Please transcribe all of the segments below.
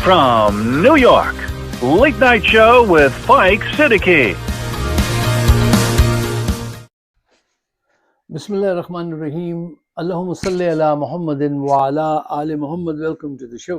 from New York, Late Night Show with Spike Siddiqui. Bismillahirrahmanirrahim. Allahumma salli ala Muhammadin wa ala ali Muhammad. Welcome to the show.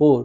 4,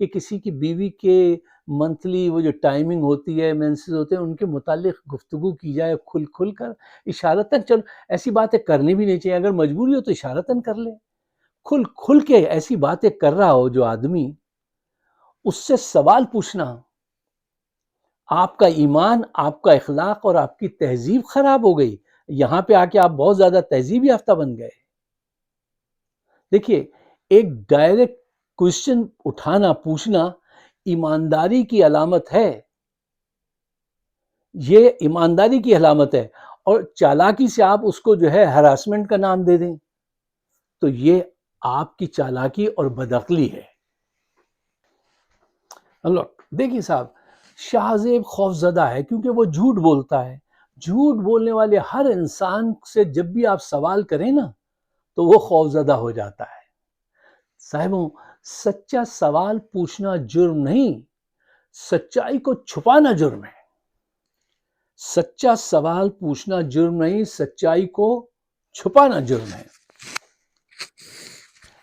کہ کسی کی بیوی کے monthly وہ جو timing ہوتی ہے، مینسز ہوتے ہیں، ان کے متعلق گفتگو کی جائے کھل کھل کر، اشارتاً. چلو ایسی باتیں کرنی بھی نہیں چاہیے، اگر مجبوری ہو تو اشارتاً کر لیں. کھل کھل کے ایسی باتیں کر رہا ہو جو آدمی، اس سے سوال پوچھنا، آپ کا ایمان، آپ کا اخلاق اور آپ کی تہذیب خراب ہو گئی. یہاں پہ آ کے آپ بہت زیادہ تہذیب یافتہ بن گئے. دیکھیے، ایک ڈائریکٹ کوشچن اٹھانا، پوچھنا ایمانداری کی علامت ہے. یہ ایمانداری کی علامت ہے. اور چالاکی سے آپ اس کو جو ہے ہراسمنٹ کا نام دے دیں تو یہ آپ کی چالاکی اور بدعقلی ہے. دیکھیے صاحب، شاہزیب خوف زدہ ہے کیونکہ وہ جھوٹ بولتا ہے. جھوٹ بولنے والے ہر انسان سے جب بھی آپ سوال کریں نا تو وہ خوف زدہ ہو جاتا ہے. صاحبوں، سچا سوال پوچھنا جرم نہیں، سچائی کو چھپانا جرم ہے. سچا سوال پوچھنا جرم نہیں، سچائی کو چھپانا جرم ہے.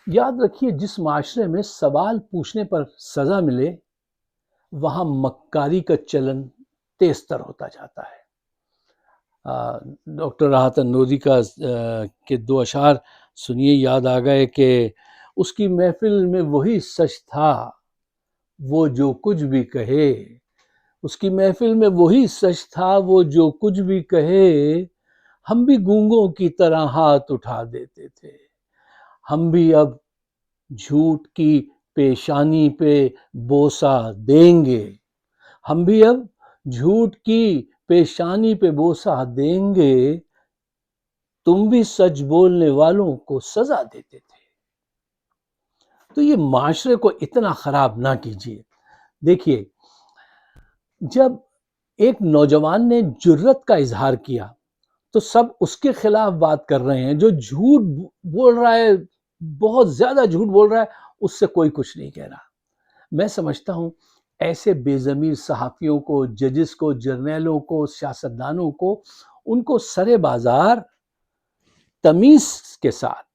یاد رکھیے، جس معاشرے میں سوال پوچھنے پر سزا ملے وہاں مکاری کا چلن تیز تر ہوتا جاتا ہے. ڈاکٹر راحت النوری کا کے دو اشعار سنیے، یاد آ گئے کہ اس کی محفل میں وہی سچ تھا وہ جو کچھ بھی کہے. اس کی محفل میں وہی سچ تھا وہ جو کچھ بھی کہے. ہم بھی گونگوں کی طرح ہاتھ اٹھا دیتے تھے. ہم بھی اب جھوٹ کی پیشانی پہ بوسہ دیں گے. ہم بھی اب جھوٹ کی پیشانی پہ بوسہ دیں گے. تم بھی سچ بولنے والوں کو سزا دیتے تھے. تو یہ معاشرے کو اتنا خراب نہ کیجیے. دیکھیے، جب ایک نوجوان نے جرت کا اظہار کیا تو سب اس کے خلاف بات کر رہے ہیں. جو جھوٹ بول رہا ہے، بہت زیادہ جھوٹ بول رہا ہے، اس سے کوئی کچھ نہیں کہہ رہا. میں سمجھتا ہوں ایسے بے ضمیر صحافیوں کو، ججز کو، جرنیلوں کو، سیاستدانوں کو، ان کو سرے بازار تمیز کے ساتھ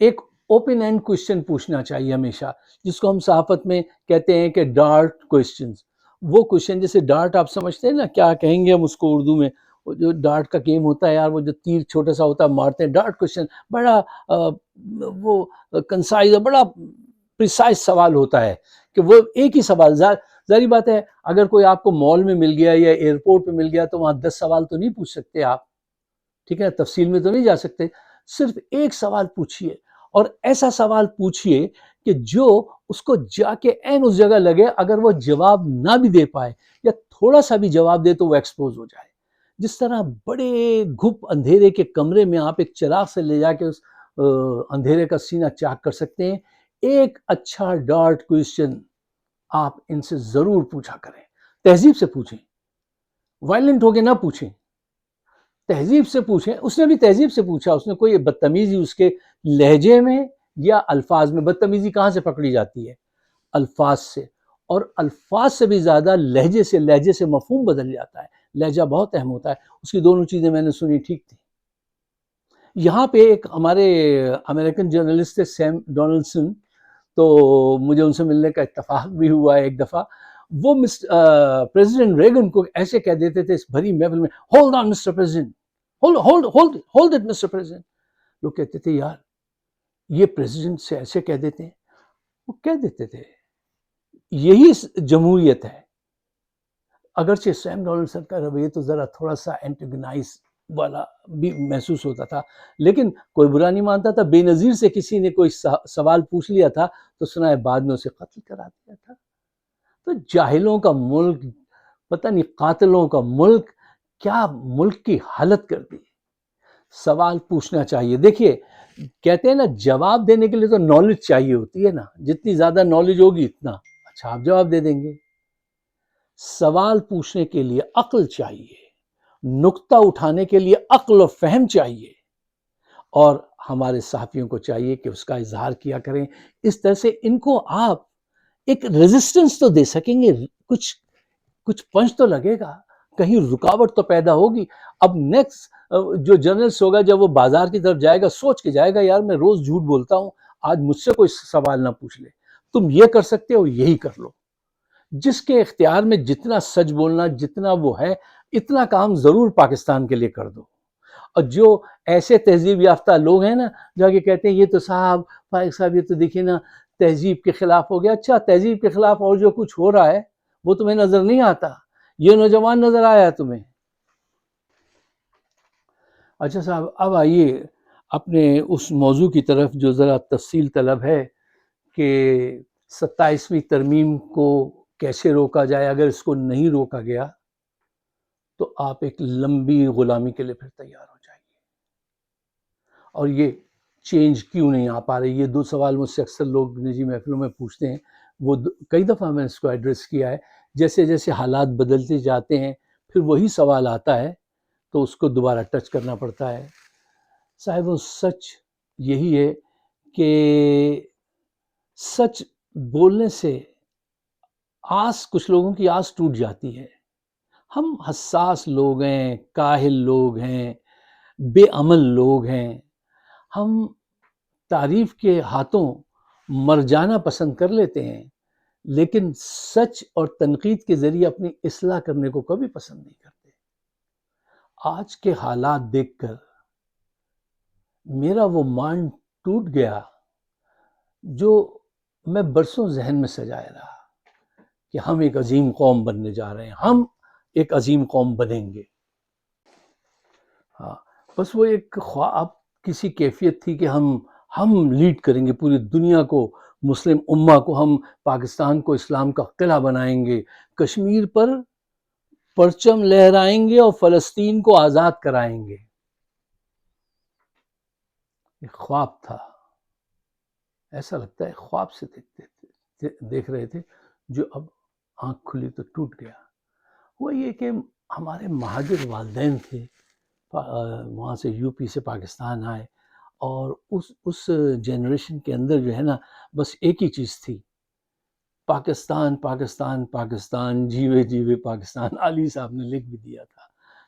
ایک اوپن اینڈ کوشچن پوچھنا چاہیے ہمیشہ، جس کو ہم صحافت میں کہتے ہیں کہ ڈارٹ کوشچنز. وہ کوشچن جیسے ڈارٹ آپ سمجھتے ہیں نا، کیا کہیں گے ہم اس کو اردو میں، جو ڈارٹ کا گیم ہوتا ہے یار، وہ جو تیر چھوٹا سا ہوتا ہے مارتے ہیں. ڈارٹ کوشچن بڑا وہ کنسائز، بڑا پریسائز سوال ہوتا ہے کہ وہ ایک ہی سوال. ظاہری بات ہے اگر کوئی آپ کو مال میں مل گیا یا ایئرپورٹ پہ مل گیا تو وہاں 10 سوال تو نہیں پوچھ سکتے آپ، ٹھیک ہے، تفصیل میں تو نہیں جا سکتے. صرف ایک سوال پوچھئے، اور ایسا سوال پوچھئے کہ جو اس کو جا کے عین اس جگہ لگے. اگر وہ جواب نہ بھی دے پائے یا تھوڑا سا بھی جواب دے تو وہ ایکسپوز ہو جائے. جس طرح بڑے گھپ اندھیرے کے کمرے میں آپ ایک چراغ سے لے جا کے اس اندھیرے کا سینہ چاک کر سکتے ہیں، ایک اچھا ڈارٹ کویسچن آپ ان سے ضرور پوچھا کریں. تہذیب سے پوچھیں، وائلنٹ ہو کے نہ پوچھیں، تہذیب سے پوچھیں. اس نے بھی تہذیب سے پوچھا، اس نے کوئی بدتمیزی اس کے لہجے میں یا الفاظ میں. بدتمیزی کہاں سے پکڑی جاتی ہے؟ الفاظ سے. اور الفاظ سے بھی زیادہ لہجے سے، لہجے سے مفہوم بدل جاتا ہے. لہجہ بہت اہم ہوتا ہے. اس کی دونوں چیزیں میں نے سنی، ٹھیک تھی. یہاں پہ ایک ہمارے امریکن جرنلسٹ تھے، سیم ڈونلڈسن، تو مجھے ان سے ملنے کا اتفاق بھی ہوا ہے ایک دفعہ. وہ پریزیڈنٹ ریگن کو ایسے کہہ دیتے تھے اس بھری محفل میں، hold on mister president, hold it mister president. لوگ کہتے تھے یار یہ پریزیڈنٹ سے ایسے کہہ دیتے ہیں. وہ کہہ دیتے تھے. یہی جمہوریت ہے. اگرچہ سیم ڈونلڈسن کا رویہ تو ذرا تھوڑا سا اینٹیگنائز والا بھی محسوس ہوتا تھا، لیکن کوئی برا نہیں مانتا تھا. بے نظیر سے کسی نے کوئی سوال پوچھ لیا تھا تو سنا ہے بعد میں اسے قتل کرا دیا تھا. تو جاہلوں کا ملک، پتہ نہیں قاتلوں کا ملک، کیا ملک کی حالت کر دی. سوال پوچھنا چاہیے. دیکھیے کہتے ہیں نا، جواب دینے کے لیے تو نالج چاہیے ہوتی ہے نا، جتنی زیادہ نالج ہوگی اتنا اچھا آپ جواب دے دیں گے. سوال پوچھنے کے لیے عقل چاہیے، نکتہ اٹھانے کے لیے عقل و فہم چاہیے، اور ہمارے صحافیوں کو چاہیے کہ اس کا اظہار کیا کریں. اس طرح سے ان کو آپ ایک ریزسٹنس تو دے سکیں گے، کچھ پنچ تو لگے گا، کہیں رکاوٹ تو پیدا ہوگی. اب نیکسٹ جو جرنلسٹ ہوگا جب وہ بازار کی طرف جائے گا، سوچ کے جائے گا یار میں روز جھوٹ بولتا ہوں، آج مجھ سے کوئی سوال نہ پوچھ لے. تم یہ کر سکتے ہو یہی کر لو. جس کے اختیار میں جتنا سچ بولنا جتنا وہ ہے اتنا کام ضرور پاکستان کے لیے کر دو. اور جو ایسے تہذیب یافتہ لوگ ہیں نا جو کہ کہتے ہیں یہ تو صاحب فائق صاحب یہ تو دیکھیے نا تہذیب کے خلاف ہو گیا. اچھا تہذیب کے خلاف اور جو کچھ ہو رہا ہے وہ تمہیں نظر نہیں آتا؟ یہ نوجوان نظر آیا تمہیں؟ اچھا صاحب اب آئیے اپنے اس موضوع کی طرف جو ذرا تفصیل طلب ہے کہ 27ویں ترمیم کو کیسے روکا جائے. اگر اس کو نہیں روکا گیا تو آپ ایک لمبی غلامی کے لیے پھر تیار ہو جائیے. اور یہ چینج کیوں نہیں آ پا رہی؟ یہ دو سوال مجھ سے اکثر لوگ نجی محفلوں میں پوچھتے ہیں. وہ کئی دفعہ میں نے اس کو ایڈریس کیا ہے. جیسے جیسے حالات بدلتے جاتے ہیں پھر وہی سوال آتا ہے تو اس کو دوبارہ ٹچ کرنا پڑتا ہے. صاحب وہ سچ یہی ہے کہ سچ بولنے سے کچھ لوگوں کی آس ٹوٹ جاتی ہے. ہم حساس لوگ ہیں، کاہل لوگ ہیں، بے عمل لوگ ہیں. ہم تعریف کے ہاتھوں مر جانا پسند کر لیتے ہیں لیکن سچ اور تنقید کے ذریعے اپنی اصلاح کرنے کو کبھی پسند نہیں کرتے. آج کے حالات دیکھ کر میرا وہ مان ٹوٹ گیا جو میں برسوں ذہن میں سجائے رہا کہ ہم ایک عظیم قوم بننے جا رہے ہیں، ہم ایک عظیم قوم بنیں گے. ہاں بس وہ ایک خواب کسی کیفیت تھی کہ ہم لیڈ کریں گے پوری دنیا کو، مسلم امہ کو، ہم پاکستان کو اسلام کا قلعہ بنائیں گے، کشمیر پر پرچم لہرائیں گے اور فلسطین کو آزاد کرائیں گے. ایک خواب تھا، ایسا لگتا ہے خواب سے دیکھ رہے تھے جو اب آنکھ کھلی تو ٹوٹ گیا. وہ یہ کہ ہمارے مہاجر والدین تھے، وہاں سے یو پی سے پاکستان آئے اور اس جنریشن کے اندر جو ہے نا بس ایک ہی چیز تھی، پاکستان پاکستان پاکستان جیوے جیوے پاکستان. علی صاحب نے لکھ بھی دیا تھا،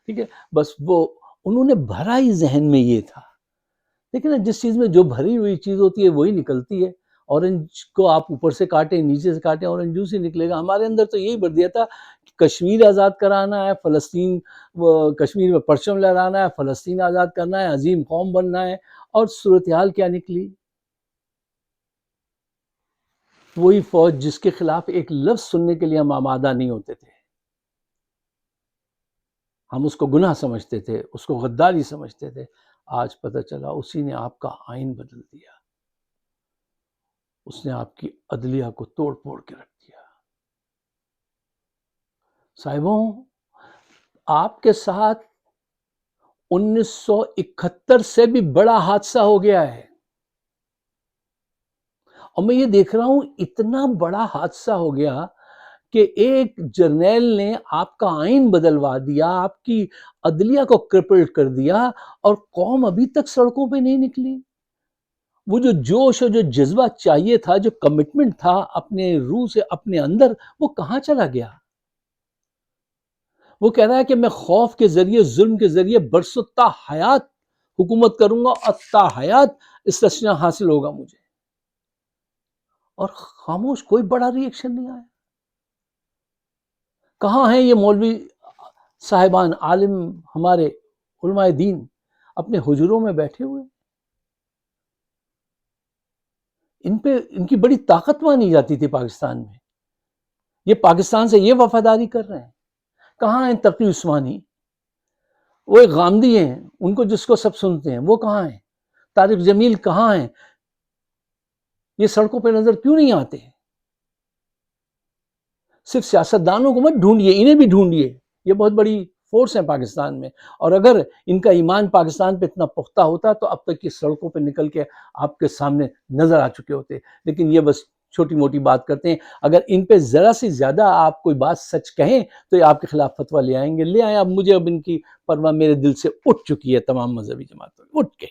ٹھیک ہے. بس وہ انہوں نے بھرا ہی ذہن میں یہ تھا. لیکن جس چیز میں جو بھری ہوئی چیز ہوتی ہے وہی نکلتی ہے. اورنج کو آپ اوپر سے کاٹیں نیچے سے کاٹیں اورنج جوس ہی نکلے گا. ہمارے اندر تو یہی بھر دیا تھا کہ کشمیر آزاد کرانا ہے، فلسطین کشمیر میں پرچم لہرانا ہے، فلسطین آزاد کرنا ہے، عظیم قوم بننا ہے. اور صورتحال کیا نکلی؟ وہی فوج جس کے خلاف ایک لفظ سننے کے لیے ہم آمادہ نہیں ہوتے تھے. ہم اس کو گناہ سمجھتے تھے، اس کو غداری سمجھتے تھے. آج پتہ چلا اسی نے آپ کا آئین بدل دیا، اس نے آپ کی عدلیہ کو توڑ پھوڑ کے رکھ دیا. صاحبوں آپ کے ساتھ 1971 سے بھی بڑا حادثہ ہو گیا ہے اور میں یہ دیکھ رہا ہوں اتنا بڑا حادثہ ہو گیا کہ ایک جرنیل نے آپ کا آئین بدلوا دیا، آپ کی عدلیہ کو کرپل کر دیا اور قوم ابھی تک سڑکوں پہ نہیں نکلی. وہ جو جوش اور جو جذبہ چاہیے تھا، جو کمٹمنٹ تھا اپنے روح سے اپنے اندر، وہ کہاں چلا گیا؟ وہ کہہ رہا ہے کہ میں خوف کے ذریعے، ظلم کے ذریعے برسوں تا حیات حکومت کروں گا اور تا حیات استثناء حاصل ہوگا مجھے. اور خاموش، کوئی بڑا ری ایکشن نہیں آیا. کہاں ہیں یہ مولوی صاحبان عالم، ہمارے علماء دین اپنے حجروں میں بیٹھے ہوئے؟ ان کی بڑی طاقت مانی جاتی تھی پاکستان میں. یہ پاکستان سے یہ وفاداری کر رہے ہیں. کہاں ہیں تقی عثمانی؟ وہ ایک غامدی ہیں، ان کو جس کو سب سنتے ہیں، وہ کہاں ہیں؟ طارق جمیل کہاں ہیں؟ یہ سڑکوں پہ نظر کیوں نہیں آتے؟ صرف سیاستدانوں کو مت ڈھونڈیے، انہیں بھی ڈھونڈیے. یہ بہت بڑی فورس ہے پاکستان میں، اور اگر ان کا ایمان پاکستان پہ اتنا پختہ ہوتا تو اب تک یہ سڑکوں پہ نکل کے آپ کے سامنے نظر آ چکے ہوتے. لیکن یہ بس چھوٹی موٹی بات کرتے ہیں. اگر ان پہ ذرا سی زیادہ آپ کوئی بات سچ کہیں تو یہ آپ کے خلاف فتویٰ لے آئیں گے. لے آئیں. اب ان کی پرواہ میرے دل سے اٹھ چکی ہے. تمام مذہبی جماعتوں میں اٹھ کے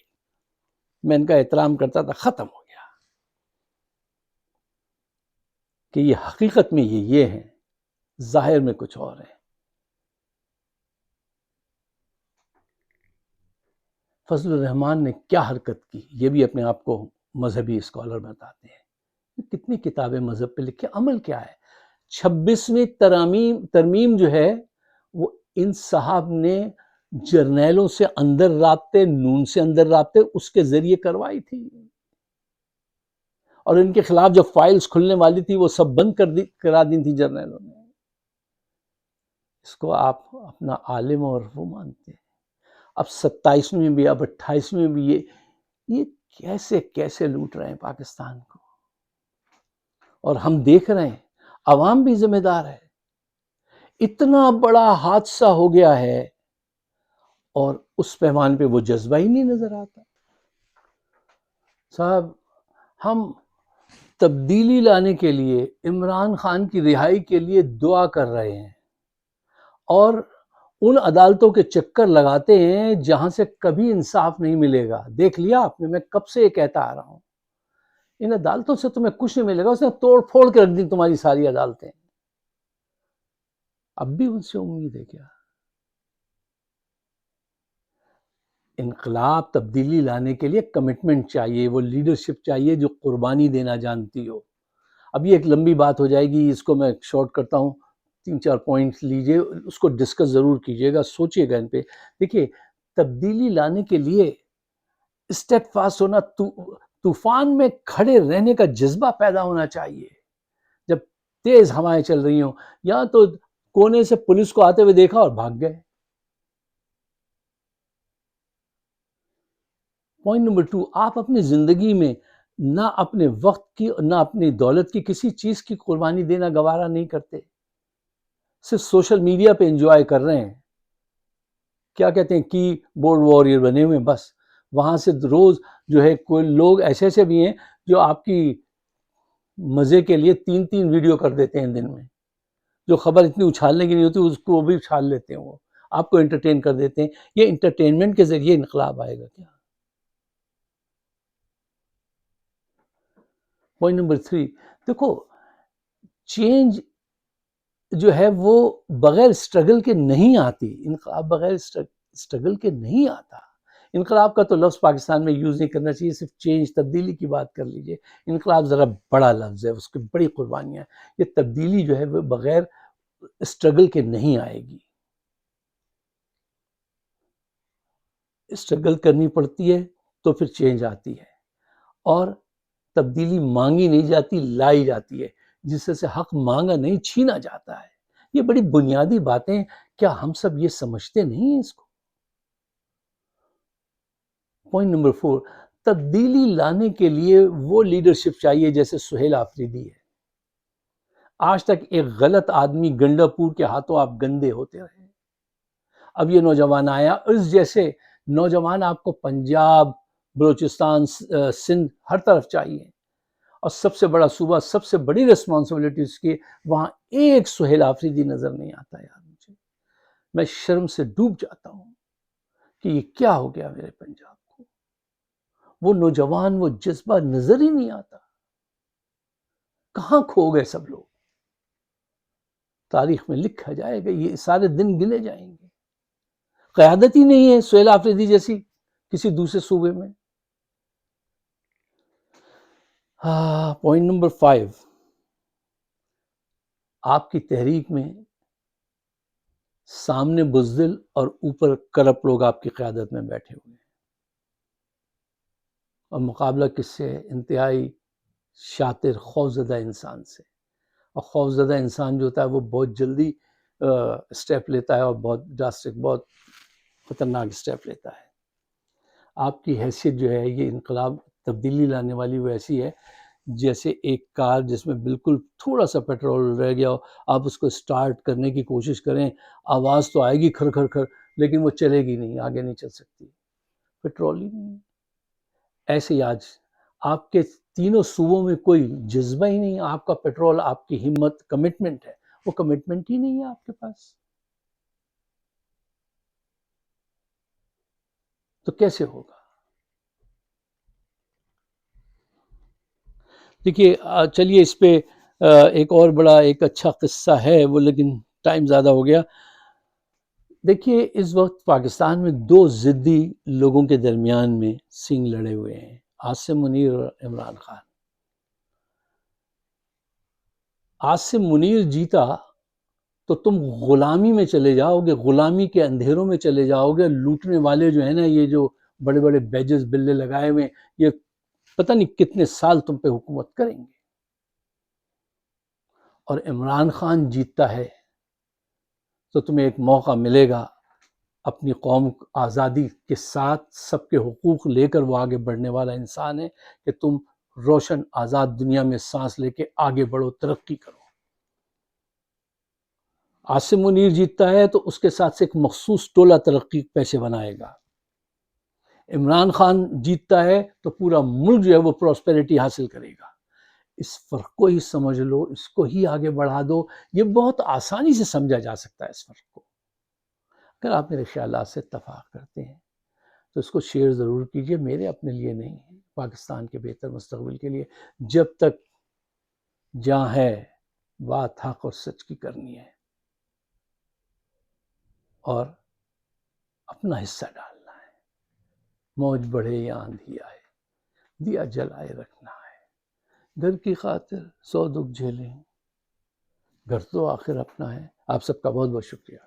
میں ان کا احترام کرتا تھا، ختم ہو گیا. کہ یہ حقیقت میں یہ ہیں، ظاہر میں کچھ اور ہیں. فضل الرحمان نے کیا حرکت کی، یہ بھی اپنے آپ کو مذہبی اسکالر بتاتے ہیں. کتنی کتابیں مذہب پہ لکھی، عمل کیا ہے؟ 26ویں ترمیم جو ہے وہ ان صاحب نے جرنیلوں سے اندر رابطے، نون سے اندر رابطے اس کے ذریعے کروائی تھی، اور ان کے خلاف جو فائلز کھلنے والی تھی وہ سب بند کرا دی تھی جرنیلوں نے. اس کو آپ اپنا عالم اور وہ مانتے ہیں. اب 27ویں میں بھی، اب 28ویں میں بھی یہ کیسے کیسے لوٹ رہے ہیں پاکستان کو، اور ہم دیکھ رہے ہیں، عوام بھی ذمہ دار ہے. اتنا بڑا حادثہ ہو گیا ہے اور اس پیمان پہ وہ جذبہ ہی نہیں نظر آتا. صاحب، ہم تبدیلی لانے کے لیے، عمران خان کی رہائی کے لیے دعا کر رہے ہیں، اور ان عدالتوں کے چکر لگاتے ہیں جہاں سے کبھی انصاف نہیں ملے گا. دیکھ لیا آپ نے، میں کب سے یہ کہتا آ رہا ہوں، ان عدالتوں سے تمہیں کچھ نہیں ملے گا. اس نے توڑ پھوڑ کے رکھ دی تمہاری ساری عدالتیں. اب بھی ان سے امید ہے کیا؟ انقلاب، تبدیلی لانے کے لیے کمٹمنٹ چاہیے، وہ لیڈرشپ چاہیے جو قربانی دینا جانتی ہو. اب یہ ایک لمبی بات ہو جائے گی، اس کو میں شارٹ کرتا ہوں. 3-4 پوائنٹس لیجئے، اس کو ڈسکس ضرور کیجئے گا، سوچئے گا ان پہ. دیکھیے، تبدیلی لانے کے لیے اسٹیپ فاسٹ ہونا، طوفان میں کھڑے رہنے کا جذبہ پیدا ہونا چاہیے. جب تیز ہوائیں چل رہی ہوں، یا تو کونے سے پولیس کو آتے ہوئے دیکھا اور بھاگ گئے. پوائنٹ نمبر 2، آپ اپنی زندگی میں نہ اپنے وقت کی نہ اپنی دولت کی کسی چیز کی قربانی دینا گوارا نہیں کرتے، صرف سوشل میڈیا پہ انجوائے کر رہے ہیں. کیا کہتے ہیں، کی بورڈ واریر بنے ہوئے، بس وہاں سے روز جو ہے کوئی لوگ ایسے بھی ہیں جو آپ کی مزے کے لیے 3 ویڈیو کر دیتے ہیں دن میں، جو خبر اتنی اچھالنے کی نہیں ہوتی اس کو بھی اچھال لیتے ہیں، وہ آپ کو انٹرٹین کر دیتے ہیں. یہ انٹرٹینمنٹ کے ذریعے انقلاب آئے گا کیا؟ پوائنٹ نمبر 3، دیکھو، چینج جو ہے وہ بغیر اسٹرگل کے نہیں آتی. انقلاب بغیر اسٹرگل کے نہیں آتا. انقلاب کا تو لفظ پاکستان میں یوز نہیں کرنا چاہیے، صرف چینج، تبدیلی کی بات کر لیجئے. انقلاب ذرا بڑا لفظ ہے، اس کی بڑی قربانیاں ہیں. یہ تبدیلی جو ہے وہ بغیر اسٹرگل کے نہیں آئے گی. اسٹرگل کرنی پڑتی ہے تو پھر چینج آتی ہے، اور تبدیلی مانگی نہیں جاتی، لائی جاتی ہے. جس سے حق مانگا نہیں، چھینا جاتا ہے. یہ بڑی بنیادی باتیں، کیا ہم سب یہ سمجھتے نہیں ہیں اس کو؟ پوائنٹ نمبر 4، تبدیلی لانے کے لیے وہ لیڈرشپ چاہیے جیسے سہیل آفریدی ہے. آج تک ایک غلط آدمی گنڈا پور کے ہاتھوں آپ گندے ہوتے رہے. اب یہ نوجوان آیا، اس جیسے نوجوان آپ کو پنجاب، بلوچستان، سندھ ہر طرف چاہیے. اور سب سے بڑا صوبہ، سب سے بڑی ریسپانسبلٹی اس کی، وہاں ایک سہیل آفریدی نظر نہیں آتا. یار مجھے، میں شرم سے ڈوب جاتا ہوں کہ یہ کیا ہو گیا میرے پنجاب کو. وہ نوجوان، وہ جذبہ نظر ہی نہیں آتا. کہاں کھو گئے سب لوگ؟ تاریخ میں لکھا جائے گا، یہ سارے دن گنے جائیں گے. قیادت ہی نہیں ہے سہیل آفریدی جیسی کسی دوسرے صوبے میں. پوائنٹ نمبر 5، آپ کی تحریک میں سامنے بزدل اور اوپر کرپٹ لوگ آپ کی قیادت میں بیٹھے ہوئے ہیں، اور مقابلہ کس سے ہے؟ انتہائی شاطر، خوفزدہ انسان سے. اور خوفزدہ انسان جو ہوتا ہے وہ بہت جلدی اسٹیپ لیتا ہے، اور بہت ڈراسٹک، بہت خطرناک اسٹیپ لیتا ہے. آپ کی حیثیت جو ہے، یہ انقلاب، تبدیلی لانے والی وہ ایسی ہے جیسے ایک کار جس میں بالکل تھوڑا سا پیٹرول رہ گیا ہو، آپ اس کو سٹارٹ کرنے کی کوشش کریں، آواز تو آئے گی کھر کھر کھر، لیکن وہ چلے گی نہیں، آگے نہیں چل سکتی، پیٹرول ہی نہیں. ایسے ہی آج آپ کے تینوں صوبوں میں کوئی جذبہ ہی نہیں. آپ کا پیٹرول، آپ کی ہمت، کمٹمنٹ ہے، وہ کمٹمنٹ ہی نہیں ہے آپ کے پاس. تو کیسے ہوگا؟ دیکھیے، چلیے اس پہ ایک اور بڑا ایک اچھا قصہ ہے وہ، لیکن ٹائم زیادہ ہو گیا. دیکھیے، اس وقت پاکستان میں 2 ضدی لوگوں کے درمیان میں سنگ لڑے ہوئے ہیں، عاصم منیر اور عمران خان. عاصم منیر جیتا تو تم غلامی میں چلے جاؤ گے، غلامی کے اندھیروں میں چلے جاؤ گے. لوٹنے والے جو ہیں نا، یہ جو بڑے بڑے بیجز بلے لگائے ہوئے، یہ پتہ نہیں کتنے سال تم پہ حکومت کریں گے. اور عمران خان جیتتا ہے تو تمہیں ایک موقع ملے گا. اپنی قوم آزادی کے ساتھ سب کے حقوق لے کر وہ آگے بڑھنے والا انسان ہے کہ تم روشن آزاد دنیا میں سانس لے کے آگے بڑھو، ترقی کرو. عاصم منیر جیتتا ہے تو اس کے ساتھ سے ایک مخصوص ٹولہ ترقی پیشے بنائے گا. عمران خان جیتتا ہے تو پورا ملک جو ہے وہ پراسپیرٹی حاصل کرے گا. اس فرق کو ہی سمجھ لو، اس کو ہی آگے بڑھا دو. یہ بہت آسانی سے سمجھا جا سکتا ہے اس فرق کو. اگر آپ میرے خیالات سے اتفاق کرتے ہیں تو اس کو شیئر ضرور کیجئے. میرے اپنے لیے نہیں ہے، پاکستان کے بہتر مستقبل کے لیے. جب تک جہاں ہے بات حق اور سچ کی کرنی ہے اور اپنا حصہ ڈالنا ہے. موج بڑھے یا آندھی آئے، دیا جلائے رکھنا ہے. گھر کی خاطر 100 دکھ جھیلیں، گھر تو آخر اپنا ہے. آپ سب کا بہت بہت شکریہ.